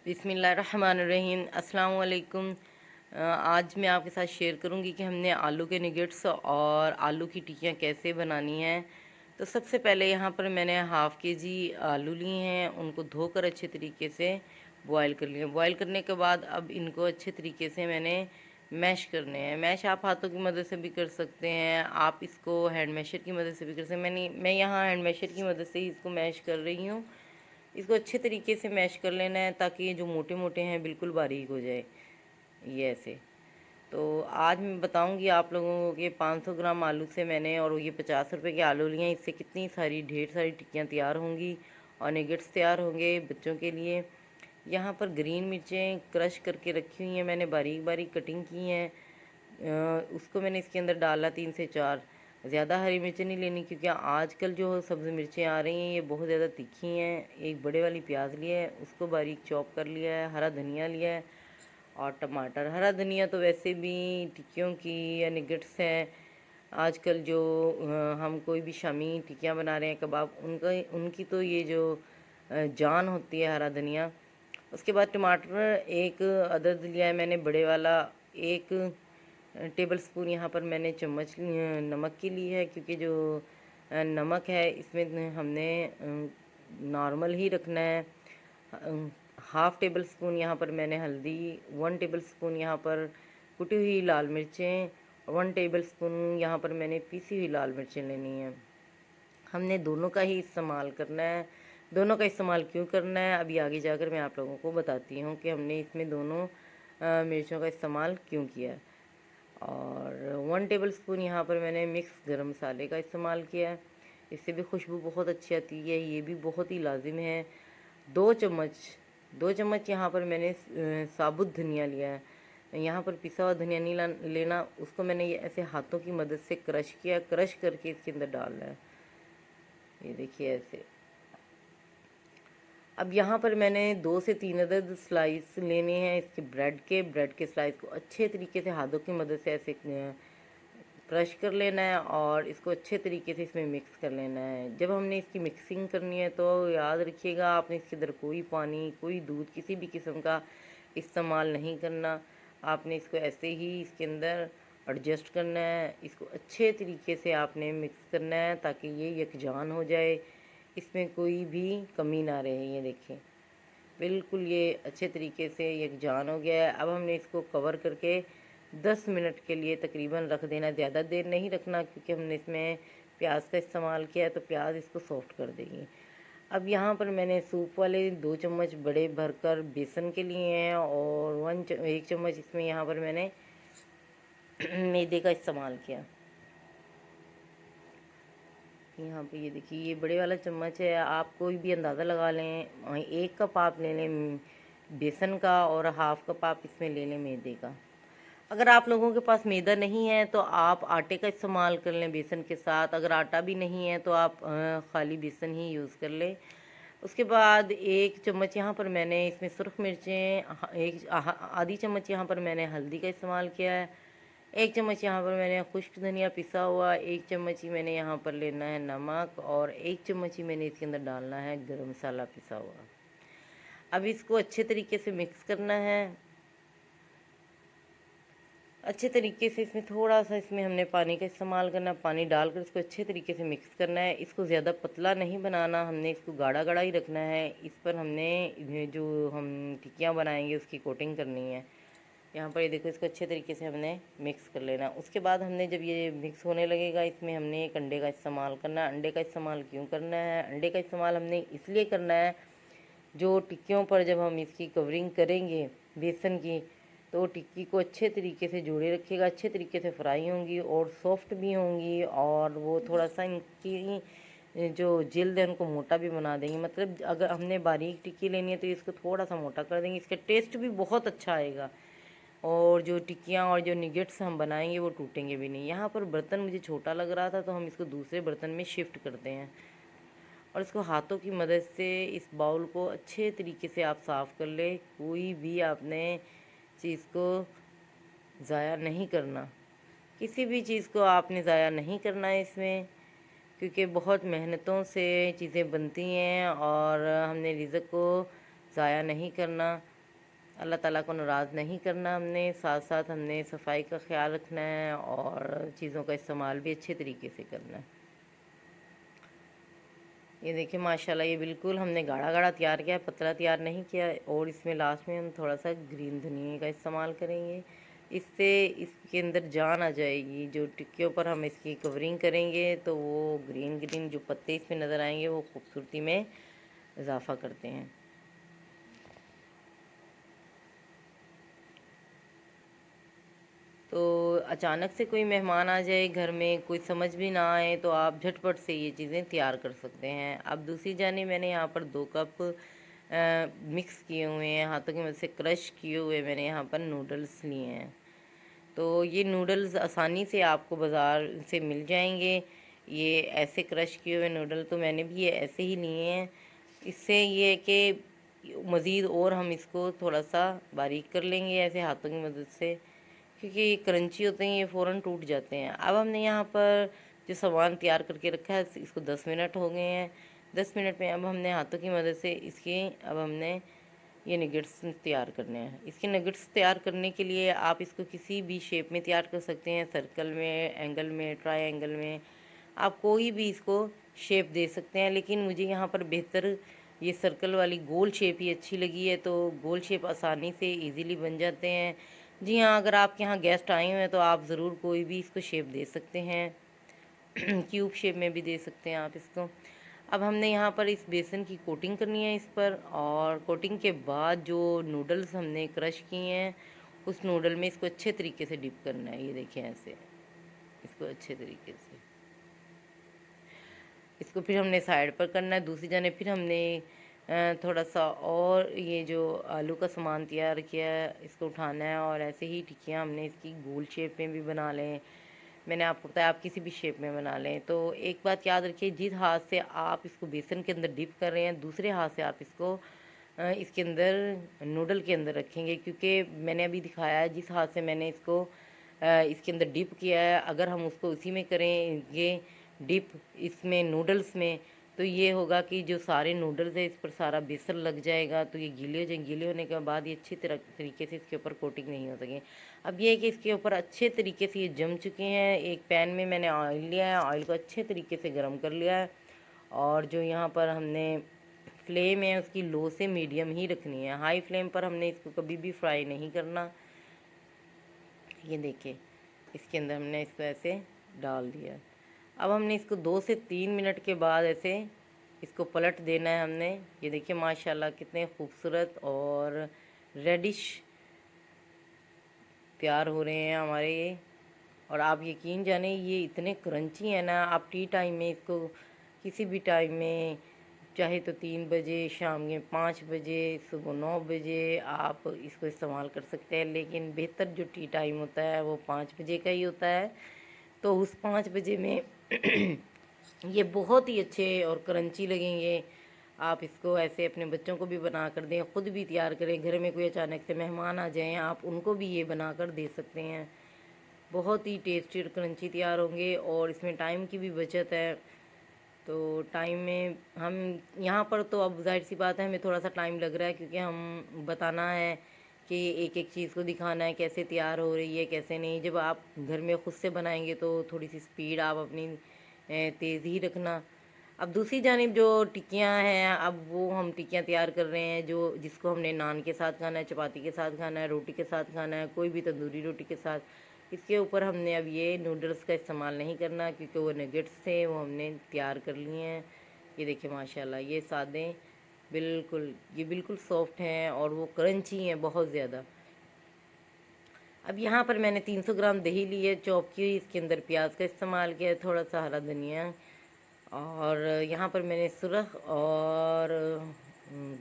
बिस्मिल्लाहिर्रहमानिर्रहीम अस्सलाम वालेकुम। आज मैं आपके साथ शेयर करूंगी कि हमने आलू के निगेट्स और आलू की टिक्कियाँ कैसे बनानी हैं। तो सबसे पहले यहाँ पर मैंने हाफ़ के जी आलू लिए हैं, उनको धोकर अच्छे तरीके से बॉयल कर लिए। बॉयल करने के बाद अब इनको अच्छे तरीके से मैंने मैश करने हैं। मैश आप हाथों की मदद से भी कर सकते हैं, आप इसको हैंड मैशर की मदद से भी कर सकते हैं। मैं यहाँ हैंड मैशर की मदद से ही इसको मैश कर रही हूँ। इसको अच्छे तरीके से मैश कर लेना है ताकि ये जो मोटे मोटे हैं बिल्कुल बारीक हो जाए, ये ऐसे। तो आज मैं बताऊंगी आप लोगों को कि 500 ग्राम आलू से मैंने और ये 50 रुपए के आलू लिए हैं, इससे कितनी सारी ढेर सारी टिक्कियाँ तैयार होंगी और निगेट्स तैयार होंगे बच्चों के लिए। यहाँ पर ग्रीन मिर्चें क्रश करके रखी हुई हैं, मैंने बारीक बारीक कटिंग की हैं। उसको मैंने इसके अंदर डाला 3 से 4। ज़्यादा हरी मिर्चें नहीं लेनी क्योंकि आजकल जो सब्ज़ी मिर्चें आ रही हैं ये बहुत ज़्यादा तीखी हैं। एक बड़े वाली प्याज लिया है, उसको बारीक चॉप कर लिया है। हरा धनिया लिया है और टमाटर। हरा धनिया तो वैसे भी टिक्कियों की या निगेट्स हैं आजकल जो हम कोई भी शामी टिक्कियाँ बना रहे हैं, कबाब, उनकी तो ये जो जान होती है हरा धनिया। उसके बाद टमाटर एक अदद लिया है मैंने बड़े वाला। एक टेबल स्पून यहाँ पर मैंने चम्मच नमक की ली है, क्योंकि जो नमक है इसमें हमने नॉर्मल ही रखना है। हाफ़ टेबल स्पून यहाँ पर मैंने हल्दी, 1 टेबल स्पून यहाँ पर कुटी हुई लाल मिर्चें, 1 टेबल स्पून यहाँ पर मैंने पीसी हुई लाल मिर्चें लेनी है। हमने दोनों का ही इस्तेमाल करना है। दोनों का इस्तेमाल क्यों करना है अभी आगे जाकर मैं आप लोगों को बताती हूँ कि हमने इसमें दोनों मिर्चों का इस्तेमाल क्यों किया है। और 1 टेबल स्पून यहाँ पर मैंने मिक्स गरम मसाले का इस्तेमाल किया है, इससे भी खुशबू बहुत अच्छी आती है, ये भी बहुत ही लाजिम है। 2 चम्मच यहाँ पर मैंने साबुत धनिया लिया है। यहाँ पर पिसा हुआ धनिया नहीं लेना, उसको मैंने ये ऐसे हाथों की मदद से क्रश किया, क्रश करके इसके अंदर डालना है, ये देखिए ऐसे। अब यहाँ पर मैंने 2 से 3 अदद स्लाइस लेने हैं इसके ब्रेड के स्लाइस को अच्छे तरीके से हाथों की मदद से ऐसे क्रश कर लेना है और इसको अच्छे तरीके से इसमें मिक्स कर लेना है। जब हमने इसकी मिक्सिंग करनी है तो याद रखिएगा आपने इसके अंदर कोई पानी, कोई दूध, किसी भी किस्म का इस्तेमाल नहीं करना। आपने इसको ऐसे ही इसके अंदर एडजस्ट करना है, इसको अच्छे तरीके से आपने मिक्स करना है ताकि ये यकजान हो जाए, इसमें कोई भी कमी ना रहे। ये देखें बिल्कुल ये अच्छे तरीके से यकजान हो गया है। अब हमने इसको कवर करके 10 मिनट के लिए तकरीबन रख देना, ज़्यादा देर नहीं रखना क्योंकि हमने इसमें प्याज का इस्तेमाल किया है तो प्याज इसको सॉफ्ट कर देगी। अब यहाँ पर मैंने सूप वाले 2 चम्मच बड़े भरकर बेसन के लिए हैं और 1 चम्मच इसमें यहाँ पर मैंने मैदे का इस्तेमाल किया। यहाँ पे ये देखिए ये बड़े वाला चम्मच है, आप कोई भी अंदाज़ा लगा लें। 1 कप आप ले लें बेसन का और हाफ़ कप आप इसमें ले लें मैदे का। अगर आप लोगों के पास मैदा नहीं है तो आप आटे का इस्तेमाल कर लें बेसन के साथ। अगर आटा भी नहीं है तो आप खाली बेसन ही यूज़ कर लें। उसके बाद 1 चम्मच यहाँ पर मैंने इसमें सुरख मिर्चें, आधी चम्मच यहाँ पर मैंने हल्दी का इस्तेमाल किया है। 1 चम्मच यहाँ पर मैंने खुश्क धनिया पिसा हुआ, 1 चम्मच ही मैंने यहाँ पर लेना है नमक और 1 चम्मच ही मैंने इसके अंदर डालना है गरम मसाला पिसा हुआ। अब इसको अच्छे तरीके से मिक्स करना है। अच्छे तरीके से इसमें थोड़ा सा इसमें हमने पानी का इस्तेमाल करना, पानी डालकर इसको अच्छे तरीके से मिक्स करना है। इसको ज़्यादा पतला नहीं बनाना, हमने इसको गाढ़ा गाढ़ा ही रखना है। इस पर हमने जो हम टिक्कियाँ बनाएंगे उसकी कोटिंग करनी है। यहाँ पर ये देखो इसको अच्छे तरीके से हमने मिक्स कर लेना। उसके बाद हमने जब ये मिक्स होने लगेगा इसमें हमने एक अंडे का इस्तेमाल करना है। अंडे का इस्तेमाल क्यों करना है? अंडे का इस्तेमाल हमने इसलिए करना है, जो टिक्कियों पर जब हम इसकी कवरिंग करेंगे बेसन की तो टिक्की को अच्छे तरीके से जोड़े रखेगा, अच्छे तरीके से फ्राई होंगी और सॉफ्ट भी होंगी और वो थोड़ा सा इनकी जो जिल्द है उनको मोटा भी बना देंगे। मतलब अगर हमने बारीक टिक्की लेनी है तो इसको थोड़ा सा मोटा कर देंगे, इसका टेस्ट भी बहुत अच्छा आएगा और जो टिक्कियाँ और जो निगेट्स हम बनाएंगे वो टूटेंगे भी नहीं। यहाँ पर बर्तन मुझे छोटा लग रहा था तो हम इसको दूसरे बर्तन में शिफ्ट करते हैं और इसको हाथों की मदद से इस बाउल को अच्छे तरीके से आप साफ़ कर ले। कोई भी आपने चीज़ को ज़ाया नहीं करना, किसी भी चीज़ को आपने ज़ाया नहीं करना है इसमें, क्योंकि बहुत मेहनतों से चीज़ें बनती हैं और हमने रिज़्क़ को ज़ाया नहीं करना। अल्लाह ताला को नाराज़ नहीं करना हमने, साथ साथ हमने सफाई का ख्याल रखना है और चीज़ों का इस्तेमाल भी अच्छे तरीके से करना है। ये देखिए माशाल्लाह, ये बिल्कुल हमने गाढ़ा गाढ़ा तैयार किया है, पतला तैयार नहीं किया। और इसमें लास्ट में हम थोड़ा सा ग्रीन धनिया का इस्तेमाल करेंगे, इससे इसके अंदर जान आ जाएगी। जो टिक्कियों पर हम इसकी कवरिंग करेंगे तो वो ग्रीन ग्रीन जो पत्ते इसमें नज़र आएंगे वो खूबसूरती में इजाफ़ा करते हैं। तो अचानक से कोई मेहमान आ जाए घर में, कोई समझ भी ना आए, तो आप झटपट से ये चीज़ें तैयार कर सकते हैं। अब दूसरी जानी मैंने यहाँ पर 2 कप मिक्स किए हुए हैं, हाथों की मदद से क्रश किए हुए मैंने यहाँ पर नूडल्स लिए हैं। तो ये नूडल्स आसानी से आपको बाज़ार से मिल जाएंगे। ये ऐसे क्रश किए हुए नूडल तो मैंने भी ये ऐसे ही लिए हैं। इससे ये है कि मज़ीद और हम इसको थोड़ा सा बारीक कर लेंगे ऐसे हाथों की मदद से, क्योंकि ये क्रंची होते हैं, ये फ़ौरन टूट जाते हैं। अब हमने यहाँ पर जो सामान तैयार करके रखा है, इसको 10 मिनट हो गए हैं। 10 मिनट में अब हमने हाथों की मदद से इसके अब हमने ये नगेट्स तैयार करने हैं। इसके नगेट्स तैयार करने के लिए आप इसको किसी भी शेप में तैयार कर सकते हैं, सर्कल में, एंगल में, ट्रायंगल में, आप कोई भी इसको शेप दे सकते हैं। लेकिन मुझे यहाँ पर बेहतर ये सर्कल वाली गोल शेप ही अच्छी लगी है, तो गोल शेप आसानी से इजीली बन जाते हैं। जी हाँ, अगर आपके यहाँ गेस्ट आए हुए हैं तो आप ज़रूर कोई भी इसको शेप दे सकते हैं। क्यूब शेप में भी दे सकते हैं आप इसको। अब हमने यहाँ पर इस बेसन की कोटिंग करनी है इस पर, और कोटिंग के बाद जो नूडल्स हमने क्रश किए हैं उस नूडल में इसको अच्छे तरीके से डिप करना है। ये देखिए ऐसे इसको अच्छे तरीके से, इसको फिर हमने साइड पर करना है। दूसरी जाने फिर हमने थोड़ा सा और ये जो आलू का सामान तैयार किया है इसको उठाना है, और ऐसे ही टिक्कियाँ हमने इसकी गोल शेप में भी बना लें। मैंने आपको बताया आप किसी भी शेप में बना लें। तो एक बात याद रखिए, जिस हाथ से आप इसको बेसन के अंदर डिप कर रहे हैं, दूसरे हाथ से आप इसको इसके अंदर नूडल के अंदर रखेंगे, क्योंकि मैंने अभी दिखाया है जिस हाथ से मैंने इसको इसके अंदर डिप किया है, अगर हम उसको उसी में करेंगे डिप इसमें नूडल्स में, तो ये होगा कि जो सारे नूडल्स है इस पर सारा बेसन लग जाएगा, तो ये गीले हो जाएंगे। गीले होने के बाद ये अच्छी तरीके से इसके ऊपर कोटिंग नहीं हो सके। अब ये है कि इसके ऊपर अच्छे तरीके से ये जम चुके हैं। एक पैन में मैंने ऑयल लिया है, ऑयल को अच्छे तरीके से गर्म कर लिया है, और जो यहाँ पर हमने फ्लेम है उसकी लो से मीडियम ही रखनी है। हाई फ्लेम पर हमने इसको कभी भी फ्राई नहीं करना। ये देखिए इसके अंदर हमने इसको ऐसे डाल दिया। अब हमने इसको 2 से 3 मिनट के बाद ऐसे इसको पलट देना है हमने। ये देखिए माशाल्लाह कितने खूबसूरत और रेडिश तैयार हो रहे हैं हमारे ये। और आप यकीन जाने ये इतने क्रंची हैं ना, आप टी टाइम में इसको किसी भी टाइम में, चाहे तो 3 बजे शाम के, 5 बजे, सुबह 9 बजे आप इसको इस्तेमाल कर सकते हैं। लेकिन बेहतर जो टी टाइम होता है वो 5 बजे का ही होता है। तो उस 5 बजे में ये बहुत ही अच्छे और क्रंची लगेंगे। आप इसको ऐसे अपने बच्चों को भी बना कर दें, ख़ुद भी तैयार करें। घर में कोई अचानक से मेहमान आ जाएं, आप उनको भी ये बना कर दे सकते हैं। बहुत ही टेस्टी और क्रंची तैयार होंगे, और इसमें टाइम की भी बचत है। तो टाइम में हम यहाँ पर तो अब जाहिर सी बात है हमें थोड़ा सा टाइम लग रहा है, क्योंकि हम बताना है कि एक एक चीज़ को दिखाना है कैसे तैयार हो रही है कैसे नहीं। जब आप घर में ख़ुद से बनाएंगे तो थोड़ी सी स्पीड आप अपनी तेज़ ही रखना। अब दूसरी जानिब जो टिक्कियाँ हैं, अब वो हम टिक्कियाँ तैयार कर रहे हैं, जो जिसको हमने नान के साथ खाना है, चपाती के साथ खाना है, रोटी के साथ खाना है, कोई भी तंदूरी रोटी के साथ। इसके ऊपर हमने अब ये नूडल्स का इस्तेमाल नहीं करना, क्योंकि वो नगेट्स थे वो हमने तैयार कर लिए हैं। ये देखिए माशाल्लाह ये सादे बिल्कुल, ये बिल्कुल सॉफ्ट हैं और वो क्रंची हैं बहुत ज़्यादा। अब यहाँ पर मैंने 300 ग्राम दही ली है चॉप की, इसके अंदर प्याज का इस्तेमाल किया है, थोड़ा सा हरा धनिया, और यहाँ पर मैंने सुरख और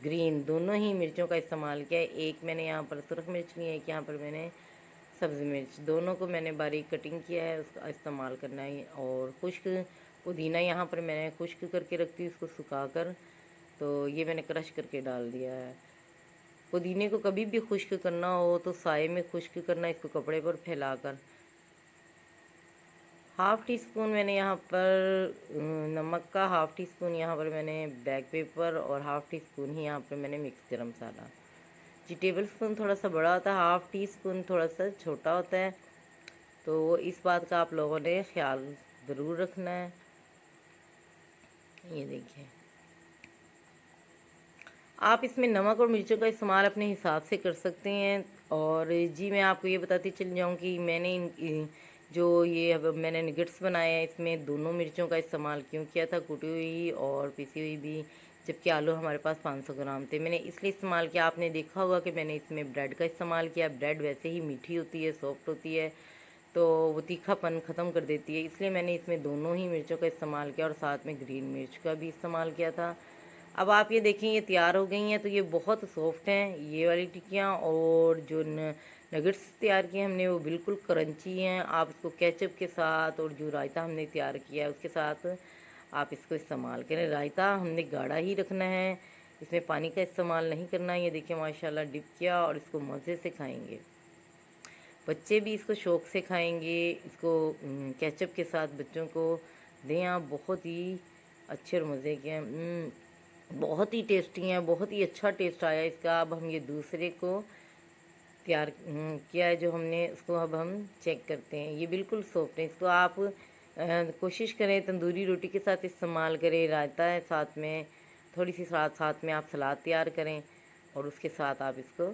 ग्रीन दोनों ही मिर्चों का इस्तेमाल किया है। एक मैंने यहाँ पर सुरख मिर्च ली है, एक यहाँ पर मैंने सब्ज़ी मिर्च, दोनों को मैंने बारीक कटिंग किया है, उसका इस्तेमाल करना है। और खुश्क पुदीना यहाँ पर मैंने खुश्क करके रखती हूँ, इसको सुखा कर, तो ये मैंने क्रश करके डाल दिया है। पुदीने को कभी भी खुश्क करना हो तो साए में खुश्क करना, इसको कपड़े पर फैलाकर। हाफ़ टी स्पून मैंने यहाँ पर नमक का, हाफ़ टी स्पून यहाँ पर मैंने ब्लैक पेपर, और हाफ़ टी स्पून ही यहाँ पर मैंने मिक्स गरम मसाला। जी टेबल स्पून थोड़ा सा बड़ा होता है, हाफ़ टी स्पून थोड़ा सा छोटा होता है, तो इस बात का आप लोगों ने ख्याल ज़रूर रखना है। ये देखिए, आप इसमें नमक और मिर्चों का इस्तेमाल अपने हिसाब से कर सकते हैं। और जी मैं आपको ये बताती चल जाऊँ कि मैंने जो ये अब मैंने नगेट्स बनाए हैं इसमें दोनों मिर्चों का इस्तेमाल क्यों किया था, कुटी हुई और पिसी हुई भी, जबकि आलू हमारे पास 500 ग्राम थे। मैंने इसलिए इस्तेमाल किया, आपने देखा होगा कि मैंने इसमें ब्रेड का इस्तेमाल किया। ब्रेड वैसे ही मीठी होती है, सॉफ्ट होती है, तो वो तीखापन ख़त्म कर देती है, इसलिए मैंने इसमें दोनों ही मिर्चों का इस्तेमाल किया और साथ में ग्रीन मिर्च का भी इस्तेमाल किया था। अब आप ये देखें ये तैयार हो गई हैं, तो ये बहुत सॉफ्ट हैं ये वाली टिक्कियाँ। और जो नगेट्स तैयार किए हमने वो बिल्कुल क्रंची हैं। आप इसको केचप के साथ और जो रायता हमने तैयार किया है उसके साथ आप इसको इस्तेमाल करें। रायता हमने गाढ़ा ही रखना है, इसमें पानी का इस्तेमाल नहीं करना है। ये देखिए माशाल्लाह डिप किया और इसको मज़े से खाएंगे, बच्चे भी इसको शौक़ से खाएंगे। इसको केचप के साथ बच्चों को दें आप, बहुत ही अच्छे और मज़े के हैं। बहुत ही टेस्टी हैं, बहुत ही अच्छा टेस्ट आया इसका। अब हम ये दूसरे को तैयार किया है जो हमने, उसको अब हम चेक करते हैं। ये बिल्कुल सॉफ्ट है, इसको आप कोशिश करें तंदूरी रोटी के साथ इस्तेमाल करें। रायता है साथ में, थोड़ी सी साथ साथ में आप सलाद तैयार करें और उसके साथ आप इसको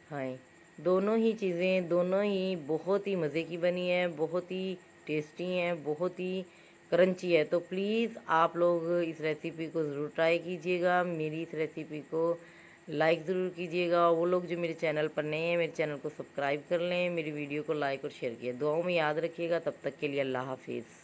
खाएं। दोनों ही चीज़ें दोनों ही बहुत ही मज़े की बनी है, बहुत ही टेस्टी हैं, बहुत ही क्रंची है। तो प्लीज़ आप लोग इस रेसिपी को ज़रूर ट्राई कीजिएगा, मेरी इस रेसिपी को लाइक ज़रूर कीजिएगा। और वो लोग जो मेरे चैनल पर नए हैं मेरे चैनल को सब्सक्राइब कर लें, मेरी वीडियो को लाइक और शेयर किया। दुआओं में याद रखिएगा, तब तक के लिए अल्लाह हाफिज़।